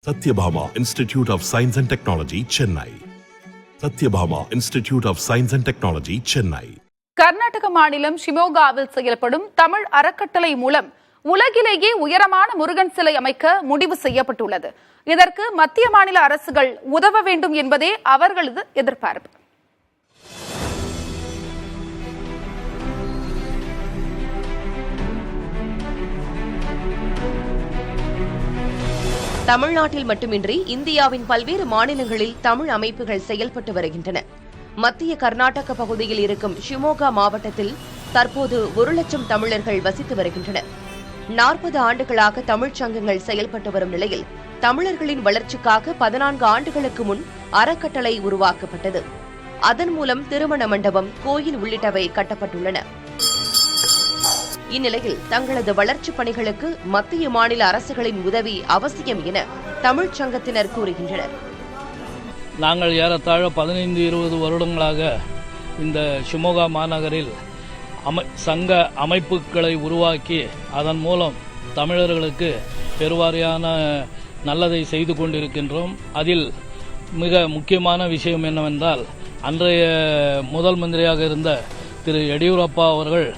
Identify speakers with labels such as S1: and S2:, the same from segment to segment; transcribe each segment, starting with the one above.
S1: Satyabhama Institute of Science and Technology, Chennai. Satyabhama Institute of Science and Technology, Chennai.
S2: Karnataka மாநிலம் ஷிமோகாவில் செயல்படும் தமிழ் அறக்கட்டளை மூலம் உலகிலேயே உயரமான முருகன் சிலை அமைக்க முடிவு செய்யப்பட்டுள்ளது. இதற்கு மத்திய மாநில அரசுகள் உதவ வேண்டும் என்பதே அவர்களது எதிர்பார்ப்பு.
S3: தமிழ்நாட்டில் மட்டுமின்றி இந்தியாவின் பல்வேறு மாநிலங்களில் தமிழ் அமைப்புகள் செயல்பட்டு வருகின்றன. மத்திய கர்நாடக பகுதியில் இருக்கும் ஷிமோகா மாவட்டத்தில் தற்போது 1 லட்சம் தமிழர்கள் வசித்து வருகின்றனர். 40 ஆண்டுகளாக தமிழ்ச் சங்கங்கள் செயல்பட்டு வரும் நிலையில் தமிழர்களின் வளர்ச்சிக்காக 14 ஆண்டுகளுக்கு முன் அறக்கட்டளை உருவாக்கப்பட்டது. அதன் மூலம் திருமண மண்டபம், கோயில் உள்ளிட்டவை கட்டப்பட்டுள்ளன. இந்நிலையில் தங்களது வளர்ச்சிப் பணிகளுக்கு மத்திய மாநில அரசுகளின் உதவி அவசியம் என தமிழ்ச் சங்கத்தினர் கூறுகின்றனர்.
S4: நாங்கள் ஏறத்தாழ 15-20 வருடங்களாக இந்த ஷிமோகா மாநகரில் சங்க அமைப்புகளை உருவாக்கி அதன் மூலம் தமிழர்களுக்கு பெருவாரியான நல்லதை செய்து கொண்டிருக்கின்றோம். அதில் மிக முக்கியமான விஷயம் என்னவென்றால், அன்றைய முதல் மந்திரியாக இருந்த திரு எடியூரப்பா அவர்கள்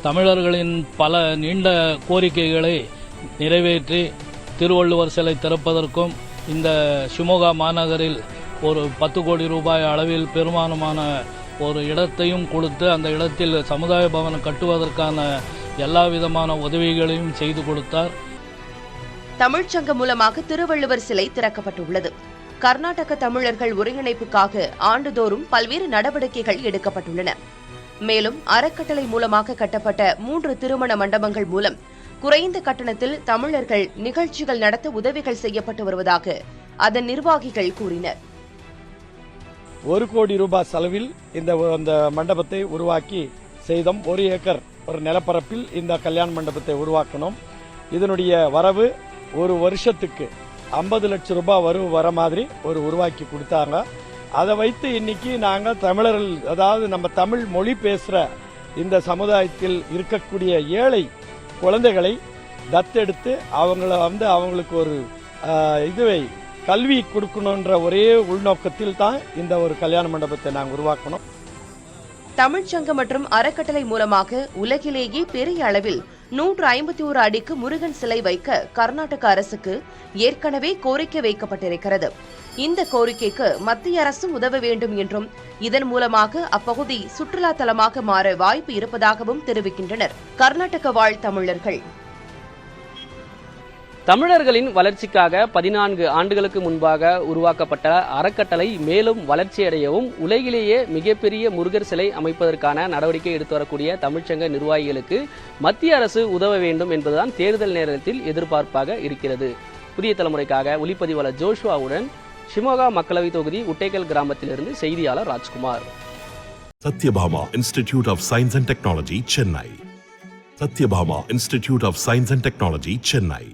S4: தமிழர்களின் பல நீண்ட கோரிக்கைகளை நிறைவேற்றி திருவள்ளுவர் சிலை திறப்பதற்கும் இந்த ஷிமோகா மாநகரில் ஒரு 10 கோடி ரூபாய் அளவில் பெருமானமான ஒரு இடத்தையும் கொடுத்து அந்த இடத்தில் சமுதாய பவனம் கட்டுவதற்கான எல்லா விதமான உதவிகளையும் செய்து கொடுத்தார்.
S3: தமிழ்ச்சங்கம் மூலமாக திருவள்ளுவர் சிலை திறக்கப்பட்டுள்ளது. கர்நாடக தமிழர்கள் ஒருங்கிணைப்புக்காக ஆண்டுதோறும் பல்வேறு நடவடிக்கைகள் எடுக்கப்பட்டுள்ளன. மேலும் அறக்கட்டளை மூலமாக கட்டப்பட்ட 3 திருமண மண்டபங்கள் மூலம் குறைந்த கட்டணத்தில் தமிழர்கள் நிகழ்ச்சிகள் நடத்த உதவிகள் செய்யப்பட்டு வருவதாக அதன் நிர்வாகிகள் கூறினர்.
S5: 1 கோடி ரூபாய் செலவில் இந்த மண்டபத்தை உருவாக்கி செய்தோம். 1 ஏக்கர் ஒரு நிலப்பரப்பில் இந்த கல்யாண மண்டபத்தை உருவாக்கணும். இதனுடைய வரவு ஒரு வருஷத்துக்கு 50 லட்சம் ரூபாய் வர மாதிரி உருவாக்கி கொடுத்தாங்க. அதை வைத்து இன்னைக்கு நாங்கள் தமிழர்கள், அதாவது நம்ம தமிழ் மொழி பேசுகிற இந்த சமுதாயத்தில் இருக்கக்கூடிய ஏழை குழந்தைகளை தத்தெடுத்து அவங்களுக்கு ஒரு கல்வி கொடுக்கணுன்ற ஒரே உள்நோக்கத்தில் தான் இந்த ஒரு கல்யாண மண்டபத்தை நாங்கள் உருவாக்கணும்.
S3: தமிழ்ச்சங்கம் மற்றும் அறக்கட்டளை மூலமாக உலகிலேயே பெரிய அளவில் 151 அடிக்கு முருகன் சிலை வைக்க கர்நாடக அரசுக்கு ஏற்கனவே கோரிக்கை வைக்கப்பட்டிருக்கிறது. இந்த கோரிக்கைக்கு மத்திய அரசும் உதவ வேண்டும் என்றும் இதன் மூலமாக அப்பகுதி சுற்றுலா தலமாக மாற வாய்ப்பு இருப்பதாகவும் தெரிவிக்கின்றனர் கர்நாடக வாழ் தமிழர்கள்.
S6: தமிழர்களின் வளர்ச்சிக்காக 14 ஆண்டுகளுக்கு முன்பாக உருவாக்கப்பட்ட அறக்கட்டளை மேலும் வளர்ச்சியடையவும் உலகிலேயே மிகப்பெரிய முருகர் சிலை அமைப்பதற்கான நடவடிக்கை எடுத்து வரக்கூடிய தமிழ்ச்சங்க நிர்வாகிகளுக்கு மத்திய அரசு உதவ வேண்டும் என்பதுதான் தேர்தல் நேரத்தில் எதிர்பார்ப்பாக இருக்கிறது. புதிய தலைமுறைக்காக ஒளிப்பதிவாளர் ஜோஷுவாவுடன் ஷிமோகா மக்களவை தொகுதி உட்டைக்கல் கிராமத்திலிருந்து செய்தியாளர் Rajkumar.
S1: Satyabhama Institute of Science and Technology, Chennai. Satyabhama Institute of Science and Technology, Chennai.